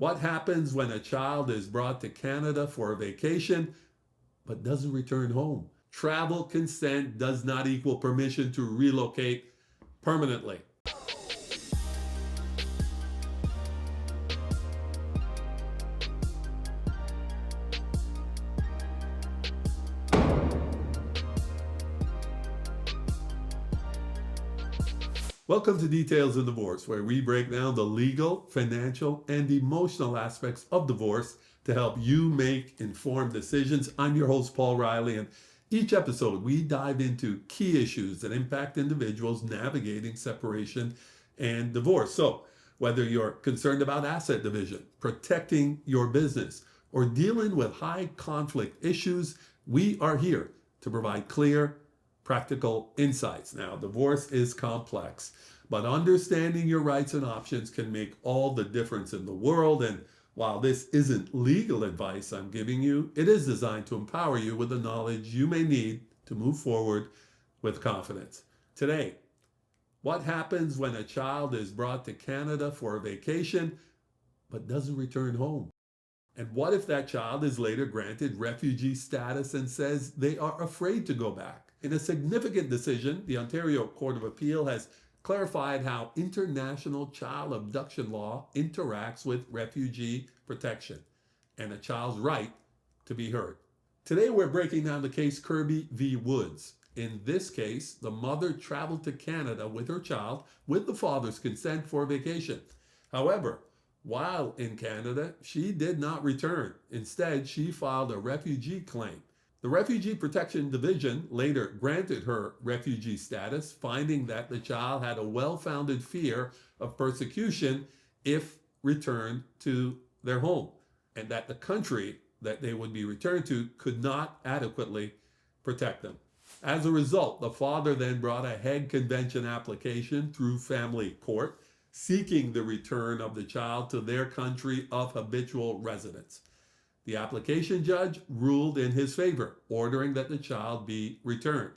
What happens when a child is brought to Canada for a vacation but doesn't return home? Travel consent does not equal permission to relocate permanently. Welcome to Details of Divorce, where we break down the legal, financial, and emotional aspects of divorce to help you make informed decisions. I'm your host, Paul Riley, and each episode we dive into key issues that impact individuals navigating separation and divorce. So, whether you're concerned about asset division, protecting your business, or dealing with high conflict issues, we are here to provide clear, practical insights. Now, divorce is complex, but understanding your rights and options can make all the difference in the world. And while this isn't legal advice I'm giving you, it is designed to empower you with the knowledge you may need to move forward with confidence. Today, what happens when a child is brought to Canada for a vacation but doesn't return home? And what if that child is later granted refugee status and says they are afraid to go back? In a significant decision, the Ontario Court of Appeal has clarified how international child abduction law interacts with refugee protection and a child's right to be heard. Today, we're breaking down the case Kirby v. Woods. In this case, the mother traveled to Canada with her child with the father's consent for vacation. However, while in Canada, she did not return. Instead, she filed a refugee claim. The Refugee Protection Division later granted her refugee status, finding that the child had a well-founded fear of persecution if returned to their home, and that the country that they would be returned to could not adequately protect them. As a result, the father then brought a Hague Convention application through family court, seeking the return of the child to their country of habitual residence. The application judge ruled in his favor, ordering that the child be returned.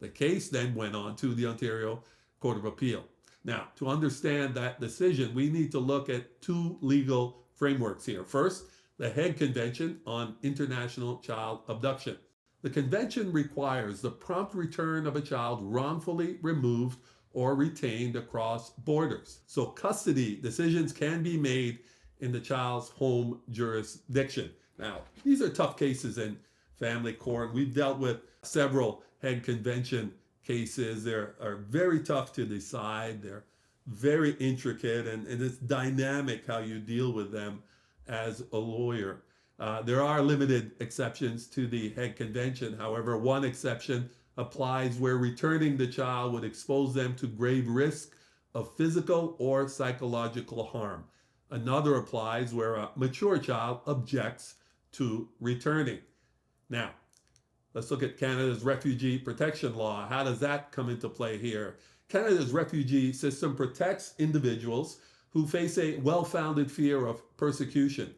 The case then went on to the Ontario Court of Appeal. Now, to understand that decision, we need to look at two legal frameworks here. First, the Hague Convention on International Child Abduction. The convention requires the prompt return of a child wrongfully removed or retained across borders. So custody decisions can be made in the child's home jurisdiction. Now, these are tough cases in family court. We've dealt with several Hague Convention cases. They are very tough to decide. They're very intricate, and it's dynamic how you deal with them as a lawyer. There are limited exceptions to the Hague Convention. However, one exception applies where returning the child would expose them to grave risk of physical or psychological harm. Another applies where a mature child objects to returning. Now, let's look at Canada's refugee protection law. How does that come into play here? Canada's refugee system protects individuals who face a well-founded fear of persecution.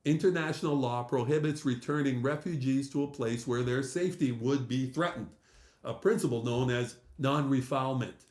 International law prohibits returning refugees to a place where their safety would be threatened, a principle known as non-refoulement.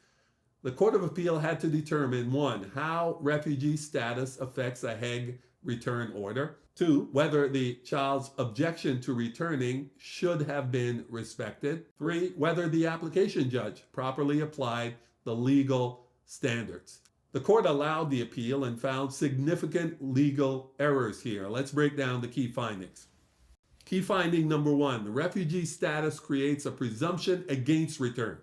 The Court of Appeal had to determine, 1, how refugee status affects a Hague return order, 2, whether the child's objection to returning should have been respected, 3, whether the application judge properly applied the legal standards. The court allowed the appeal and found significant legal errors here. Let's break down the key findings. Key finding number 1, the refugee status creates a presumption against return.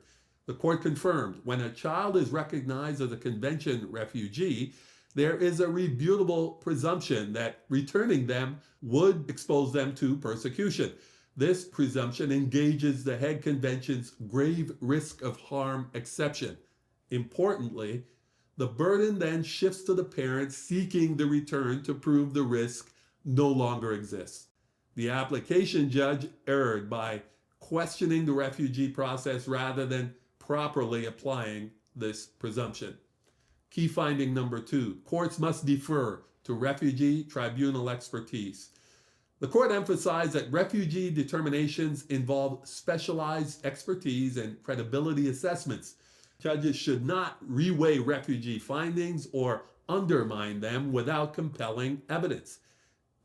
The court confirmed when a child is recognized as a convention refugee, there is a rebutable presumption that returning them would expose them to persecution. This presumption engages the Hague Convention's grave risk of harm exception. Importantly, the burden then shifts to the parent seeking the return to prove the risk no longer exists. The application judge erred by questioning the refugee process rather than properly applying this presumption. Key finding number 2, courts must defer to refugee tribunal expertise. The court emphasized that refugee determinations involve specialized expertise and credibility assessments. Judges should not reweigh refugee findings or undermine them without compelling evidence.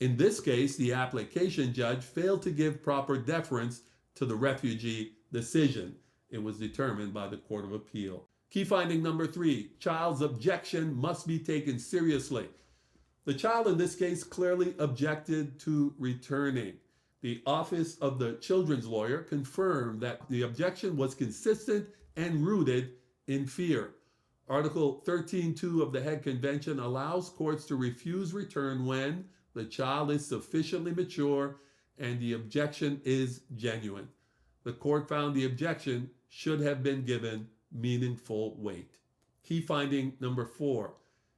In this case, the application judge failed to give proper deference to the refugee decision. It was determined by the Court of Appeal. Key finding number 3, child's objection must be taken seriously. The child in this case clearly objected to returning. The Office of the Children's Lawyer confirmed that the objection was consistent and rooted in fear. Article 13.2 of the Hague Convention allows courts to refuse return when the child is sufficiently mature and the objection is genuine. The court found the objection should have been given meaningful weight. Key finding number 4,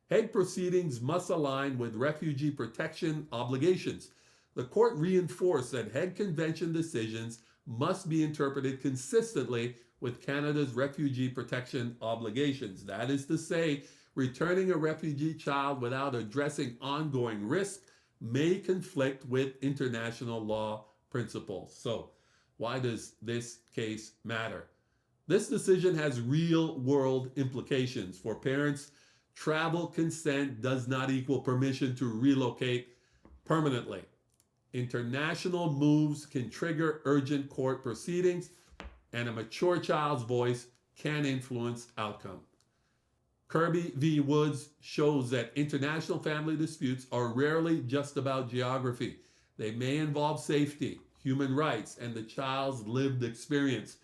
Hague proceedings must align with refugee protection obligations. The court reinforced that Hague Convention decisions must be interpreted consistently with Canada's refugee protection obligations. That is to say, returning a refugee child without addressing ongoing risk may conflict with international law principles. So, why does this case matter? This decision has real-world implications. For parents, travel consent does not equal permission to relocate permanently. International moves can trigger urgent court proceedings, and a mature child's voice can influence outcome. Kirby v. Woods shows that international family disputes are rarely just about geography. They may involve safety, human rights, and the child's lived experience.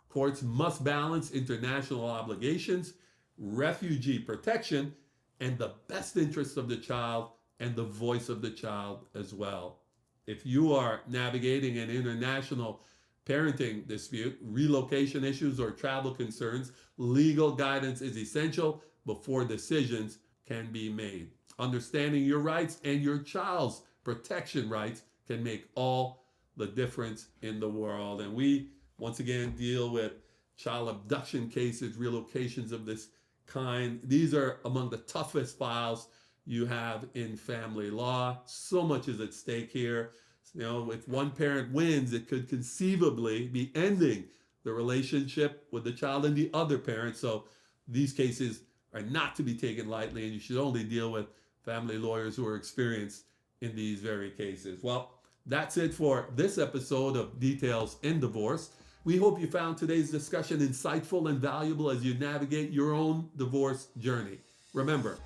Courts must balance international obligations, refugee protection, and the best interests of the child and the voice of the child as well. If you are navigating an international parenting dispute, relocation issues, or travel concerns, legal guidance is essential before decisions can be made. Understanding your rights and your child's protection rights can make all the difference in the world. And we, once again, deal with child abduction cases, relocations of this kind. These are among the toughest files you have in family law. So much is at stake here. You know, if one parent wins, it could conceivably be ending the relationship with the child and the other parent. So these cases are not to be taken lightly, and you should only deal with family lawyers who are experienced in these very cases. Well, that's it for this episode of Details in Divorce. We hope you found today's discussion insightful and valuable as you navigate your own divorce journey. Remember,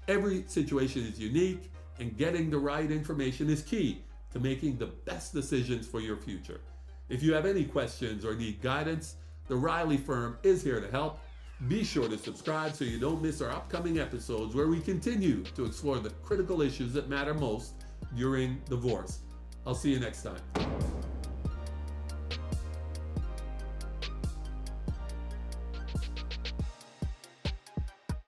every situation is unique, and getting the right information is key to making the best decisions for your future. If you have any questions or need guidance, the Riley Firm is here to help. Be sure to subscribe so you don't miss our upcoming episodes where we continue to explore the critical issues that matter most during divorce. I'll see you next time.